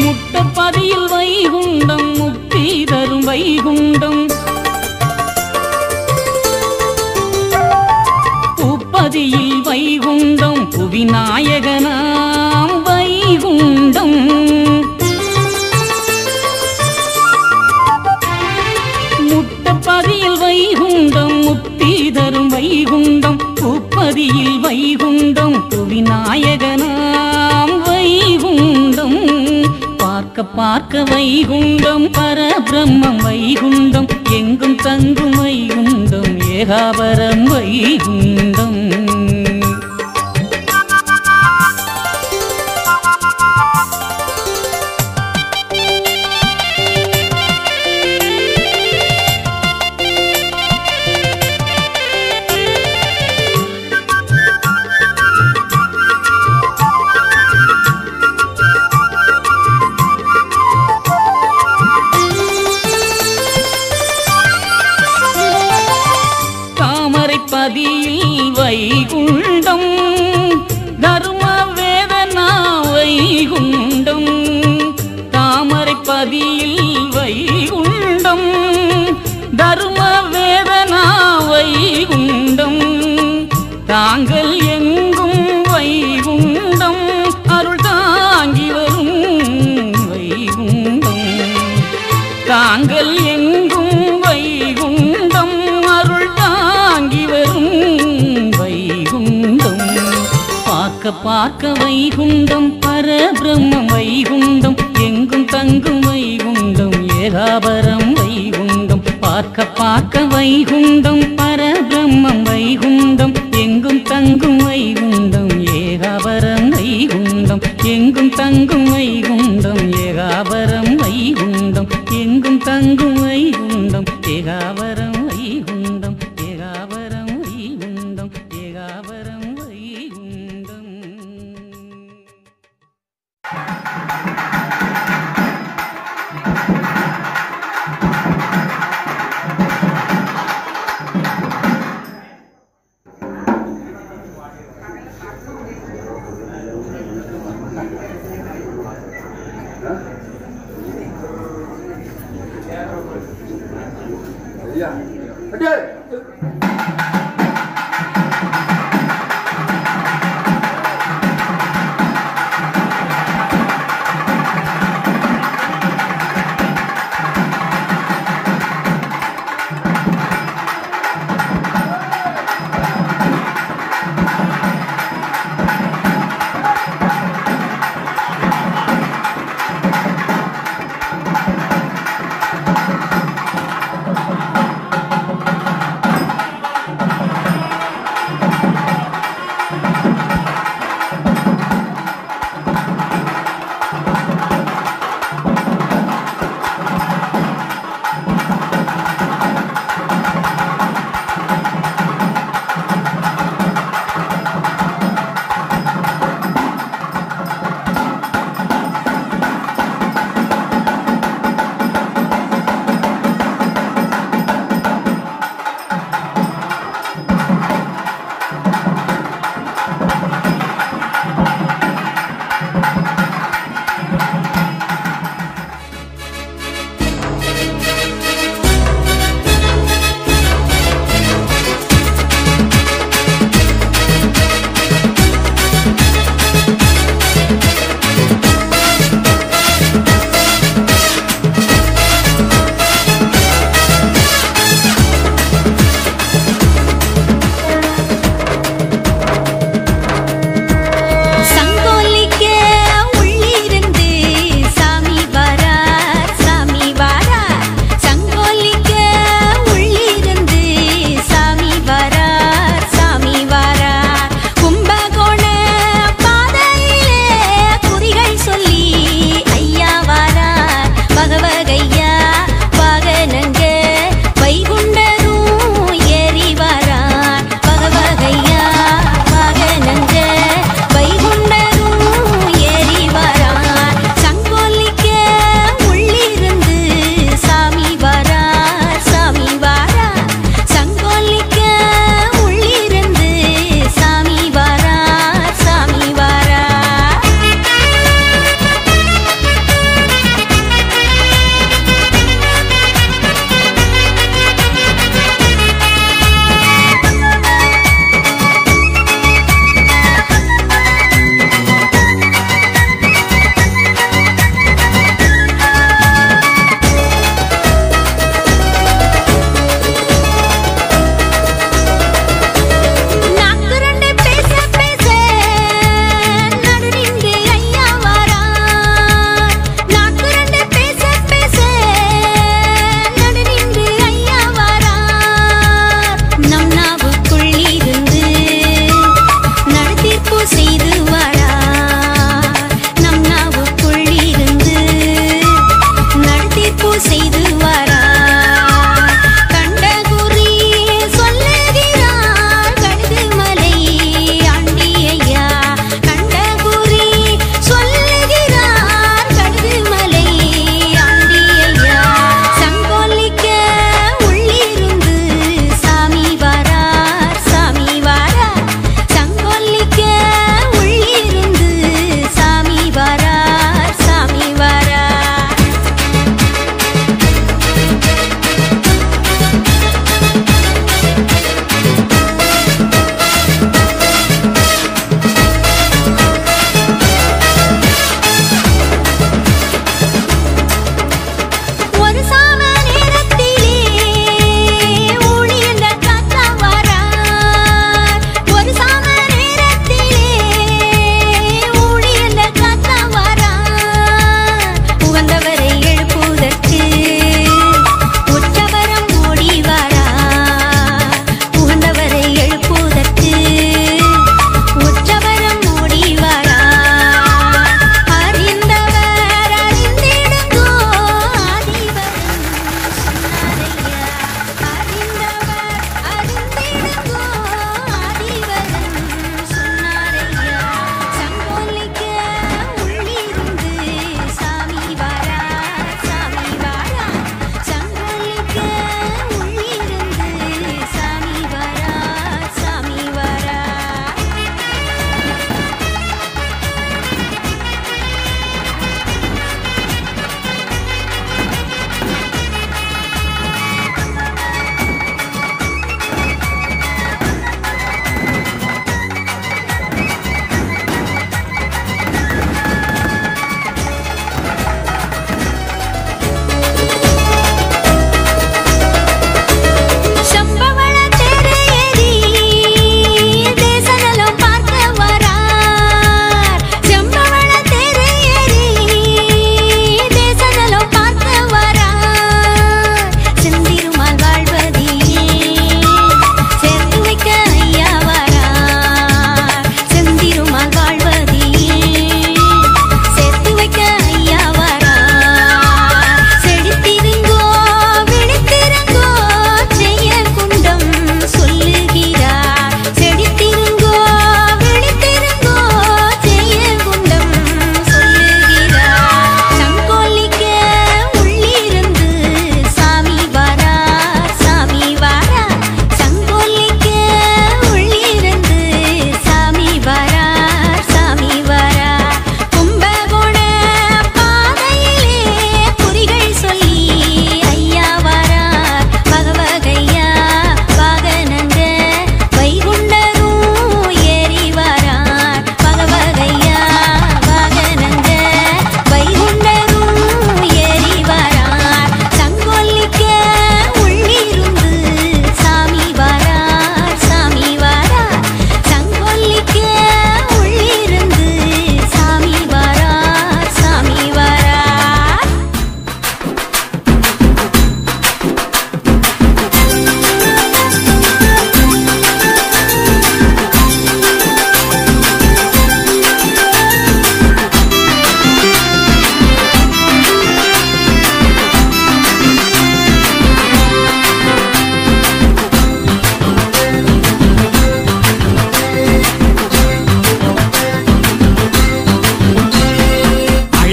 முட்டப்பதியில் வைகுண்டம் முக்தி தரும் வைகுண்டம். பூப்பதியில் வைகுண்டம் புவிநாயகனாம் வைகுண்டம். முட்டப்பதியில் வைகுண்டம் முக்தி தரும் வைகுண்டம். பூப்பதியில் வைகுண்டம் புவிநாயகனாம் வைகுண்டம். பார்க்க வைகுண்டம் பரபிரம்மம் வைகுண்டம் எங்கும் தங்கும் வைகுண்டம் ஏகாபரம் வைகுண்டம். பதியில் வைகுண்டம் தர்ம வேதனா வைகுண்டம். தாமரை பதியில் வைகுண்டம் தர்ம வேதனா வைகுண்டம். தாங்கள் எங்கும் வைகுண்டம் அருள் தாங்கி வரும் வைகுண்டம். தாங்கள் எங்கும் வைகுண்டம் அருள் தாங்கி வரும் வைகுண்டம். பார்க்க பார்க்க வைகுண்டம் பரபிரம்மம் வைகுண்டம் எங்கும் தங்கும் வைகுண்டம் ஏகாபரம் வைகுண்டம். பார்க்க பார்க்க வைகுண்டம் பரபிரம்மம் வைகுண்டம் எங்கும் தங்கும் வைகுண்டம் ஏகாபரம் வைகுண்டம். எங்கும் தங்கும் வைகுண்டம் ஏகாபரம் வைகுண்டம். எங்கும் தங்கும் வைகுண்டம் ஏகாபரம் வைகுண்டம். ஏகாபரம் வைகுண்டம் ஏகாபரம் வைகுண்டம்.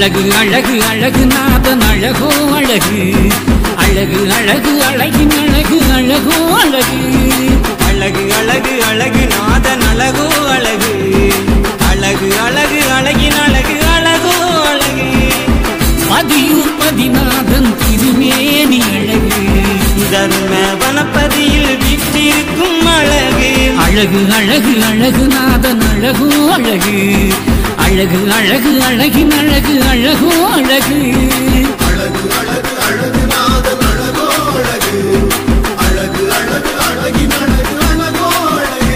அழகு அழகு அழகு நாதன் அழகோ அழகு அழகு அழகு அழகின் அழகு அழகோ அழகு அழகு அழகு அழகு நாதன் அழகோ அழகு அழகு அழகு அழகின் அழகு அழகோ அழகு பதியூர் பதிநாதன் திருமேனி அழகு தர்ம வனப்பதியில் வீற்றிருக்கும் அழகு அழகு அழகு அழகு நாதன் அழகோ அழகு அழகு அழகு அழகின் அழகு அழகோ அழகு அழகு அழகு அழகு நாதன் அழகோ அழகு அழகு அழகு அழகின் அழகு அழகோ அழகு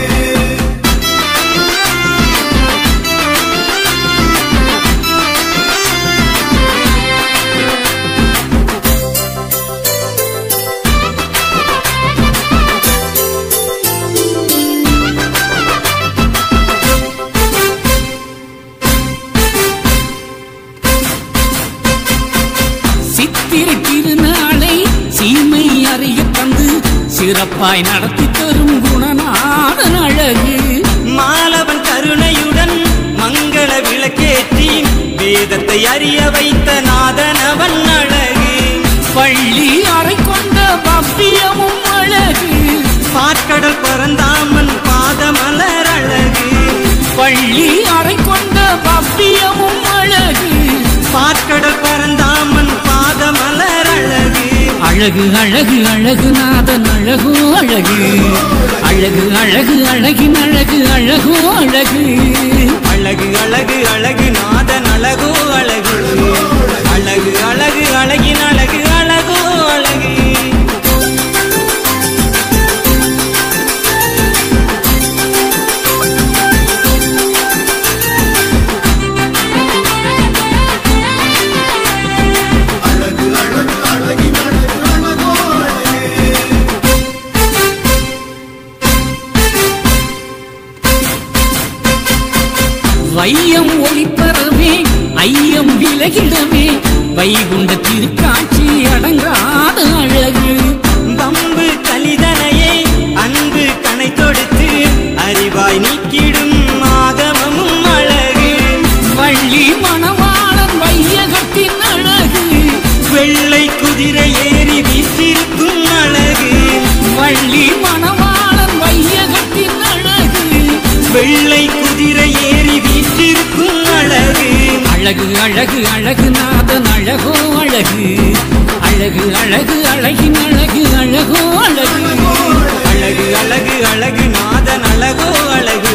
சித்திரை திருநாளை சீமை அறிய தந்து சிறப்பாய் நடத்தி தரும் குணநாதன் அழகு மாலவன் கருணையுடன் மங்கள விளக்கேற்றி வேதத்தை அறிய வைத்த நாதனவன் அழகு பள்ளி அறை கொண்ட பவ்யமும் அழகு பாற்கடல் பரந்தாமன் பாதமலர் அழகு பள்ளி அறை கொண்ட பவ்யமும் அழகு பாற்கடல் பரந்தாமன் பாதமலர் அழகு அழகு அழகு அழகு நாதன் அழகோ அழகு அழகு அழகு அழகின் அழகு அழகோ அழகு அழகு அழகு அழகு நாதன் அழகோ அழகு அழகு அழகு அழகின் அழகு அழகோ அழகு அழகு அழகு அழகின் அழகு அழகோ அழகு வையம் ஒளிப்பரவே ஐயம் விலகிடவே வைகுண்ட திருக்காட்சி அடங்காத அழகு பம்பு கலிதனையே அன்பு கணை தொடுத்து அறிவாய் நீக்கிடும் ஆகமமும் அழகு வள்ளி மணவாளன் வையகத்தின் அழகு வெள்ளை குதிரை ஏறி வீற்றிருக்கும் அழகு வள்ளி மணவாளன் வையகத்தின் அழகு வெள்ளை குதிரை ஏறி வீற்றிருக்கும் அழகு அழகு அழகு அழகு நாதன் அழகோ அழகு அழகு அழகு அழகின் அழகு அழகோ அழகு அழகு அழகு அழகு நாதன் அழகோ அழகு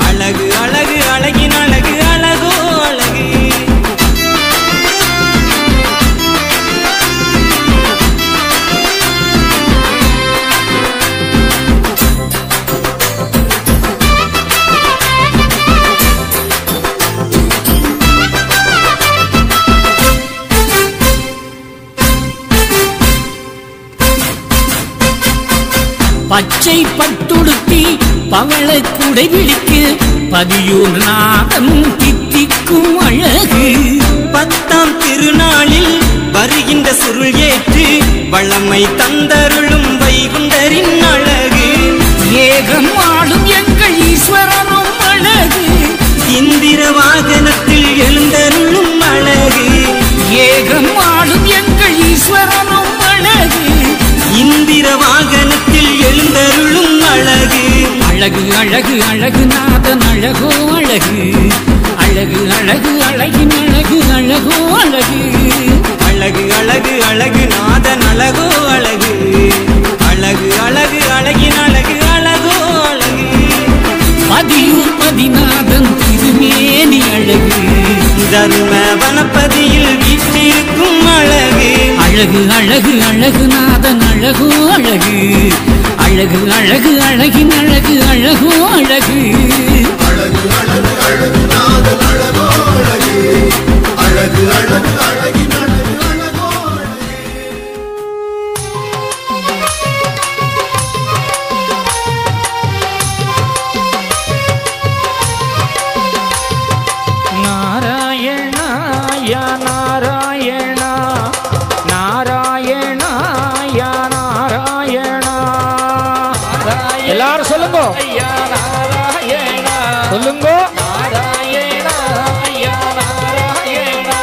அழகு அழகு அழகின் அழகு அழகோ அழகு பச்சை பட்டுடுத்தி பவள குடை விழிக்கு பதியூர் நாதன் தித்திக்கும் அழகு பத்தாம் திருநாளில் வருகின்ற சுருள் ஏற்று வளமை தந்தருளும் வைகுண்டரின் அழகு ஏகம் ஆளும் எங்கள் ஈஸ்வரனும் அழகு இந்திர வாகனத்தில் எழுந்தருளும் அழகு ஏகம் ஆளும் எங்கள் ஈஸ்வரனும் அழகு இந்திர வாகனத்தில் எழுந்தருளும் அழகு அழகு அழகு அழகு நாதன் அழகோ அழகு அழகு அழகு அழகின் அழகு அழகோ அழகு அழகு அழகு அழகு நாதன் அழகோ அழகு அழகு அழகு அழகின் அழகு அழகோ அழகு பதியூர் பதிநாதன் திருமேனி அழகு தர்ம வனப்பதியில் வீற்றிருக்கும் அழகு அழகு அழகு அழகு நாதன் அழகோ அழகு அழகு அழகு அழகின் அழகு அழகோ அழகு அழகு அழகு அழகு நாதன் அழகோ அழகு அழகு அழகு அழகின் அழகு அழகோ அழகு நாராயணா யா நாராயணா நாராயணா யா நாராயணா எல்லாரும் சொல்லுங்க சொல்லுங்க நாராயணா யா நாராயணா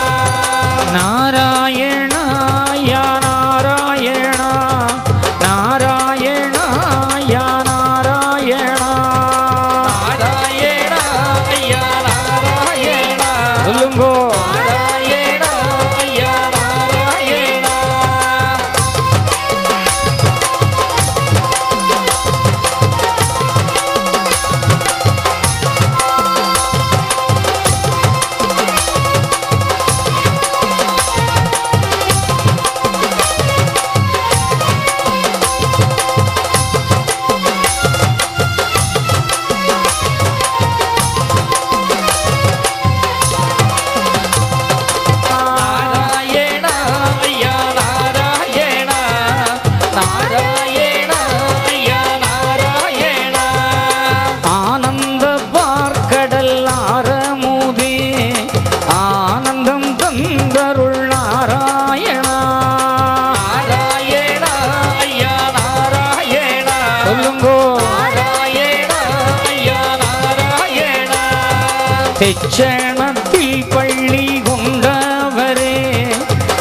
தெச்சணத்தில் பள்ளி கொண்டவரே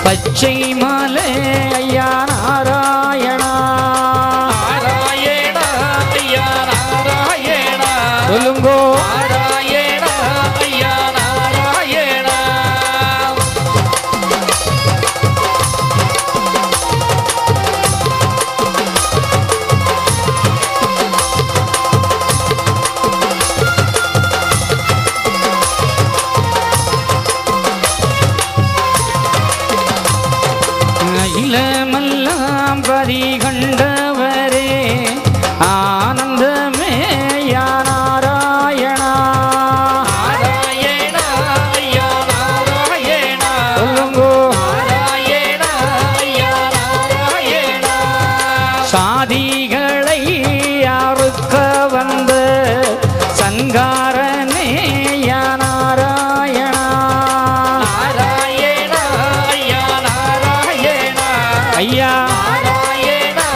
பச்சை மலை ஐயா நாராயணா நாராயணா ஐயா நாராயணா சொல்லுங்கோ நாராயணா ஐயா நாராயணா இளமெல்லாம் பதி கண்டவரே ஆனந்தமே யா நாராயணா நாராயணா ஐயா நாராயணா சொல்லுங்கோ நாராயணா ஐயா நாராயணா சாதிகளை யாருக்க வந்த சங்காரனே யா நாராயணா நாராயணா ஐயா நாராயணா ஐயா நாராயணா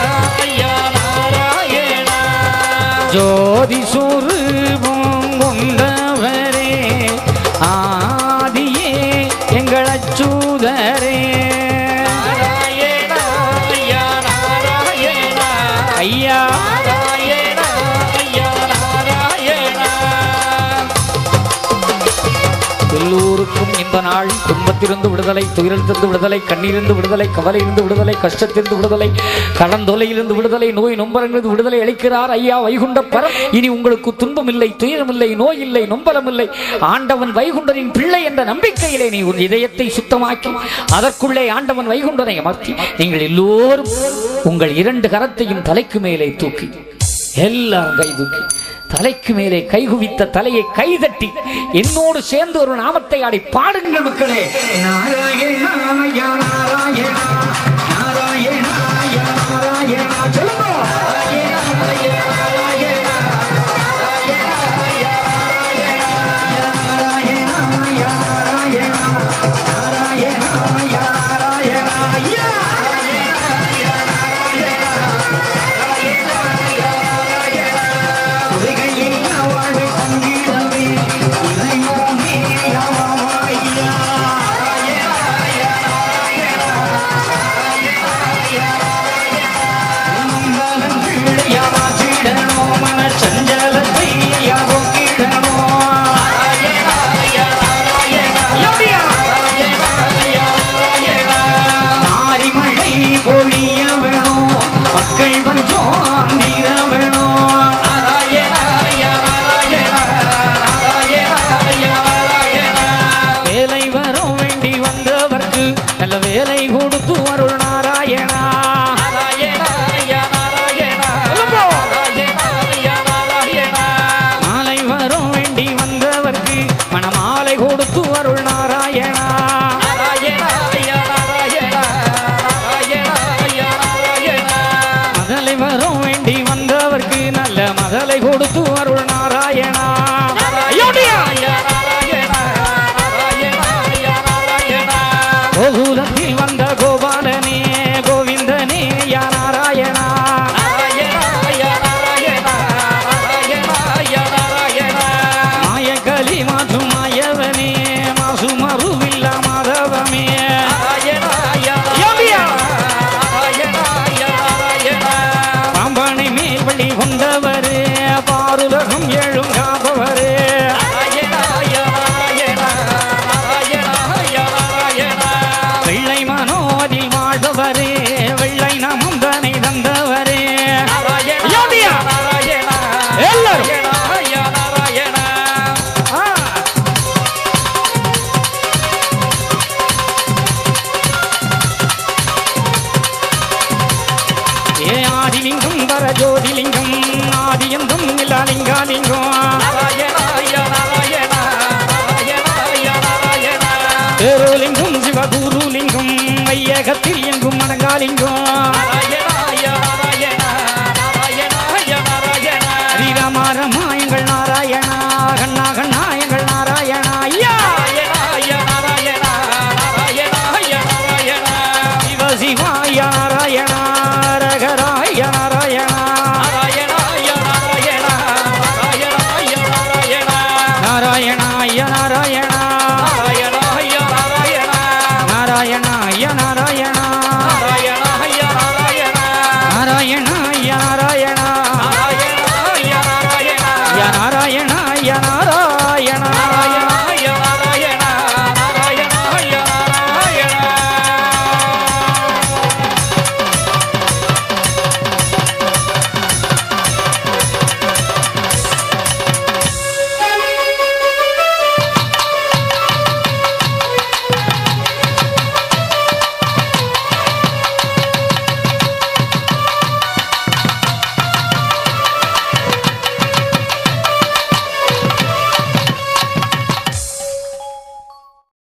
ஐயா நாராயணா ஜோதி சொரூபம் கொண்டவரே ஆதியே எங்கள் அச்சுதரே நாராயணா ஐயா நாராயணா ஐயா நாராயணா ஐயா நாராயணா எல்லோருக்கும் இந்த நாள் துன்பத்திலிருந்து விடுதலை, துயரிலிருந்து விடுதலை, கண்ணீரிலிருந்து விடுதலை, கவலையிலிருந்து விடுதலை, கஷ்டத்திலிருந்து விடுதலை, கடந்தொலையிலிருந்து விடுதலை, நோய் நொம்பரங்களிலிருந்து விடுதலை அளிக்கிறார் ஐயா வைகுண்ட பரம். இனி உங்களுக்கு துன்பம் இல்லை, துயரம் இல்லை, நோய் இல்லை, நொம்பலம் இல்லை. ஆண்டவன் வைகுண்டரின் பிள்ளை என்ற நம்பிக்கையிலே நீ உன் இதயத்தை சுத்தமாக்கி அதற்குள்ளே ஆண்டவன் வைகுண்டனை அமர்த்தி நீங்கள் எல்லோரும் உங்கள் 2 கரத்தையும் தலைக்கு மேலே தூக்கி எல்லாரும் கை தூக்கி தலைக்கு மேலே கைகுவித்த தலையை கைதட்டி என்னோடு சேர்ந்து ஒரு நாமத்தை ஆடி பாடுங்கள் மக்களே. நாராயணா யா நாராயணா நாராயணா யா நாராயணா சொல்லுங்க. கோகுலத்தில் வந்த கோபாலனே கோவிந்தனே யா நாராயணா மாயக்களி மாற்றும் மாயவனே மாசு மறுவில்ல மாதவமே பாம்பனை மேல் வழி கொண்டவரே பாருலகம் எழும் காப்பவரே வெள்ளை நமந்தனை தந்தவரே ஏ ஆதிலிங்கம் வர ஜோதிலிங்கம் ஆதியந்தம் இல்லாலிங்காலிங்கம் பேரோலிங்கம் சிவகுருலிங்கம் வையகத்தில் எங்கும் மடங்காலிங்கம் ஸ்ரீராமாரமா எங்கள் நாராயணா கண்ணா கண்ணா எங்கள் நாராயணா ஐயா சிவ சிவாய நாராயணா ரகராய நாராயணா நாராயணாய நாராயண ஐயா நாராயணா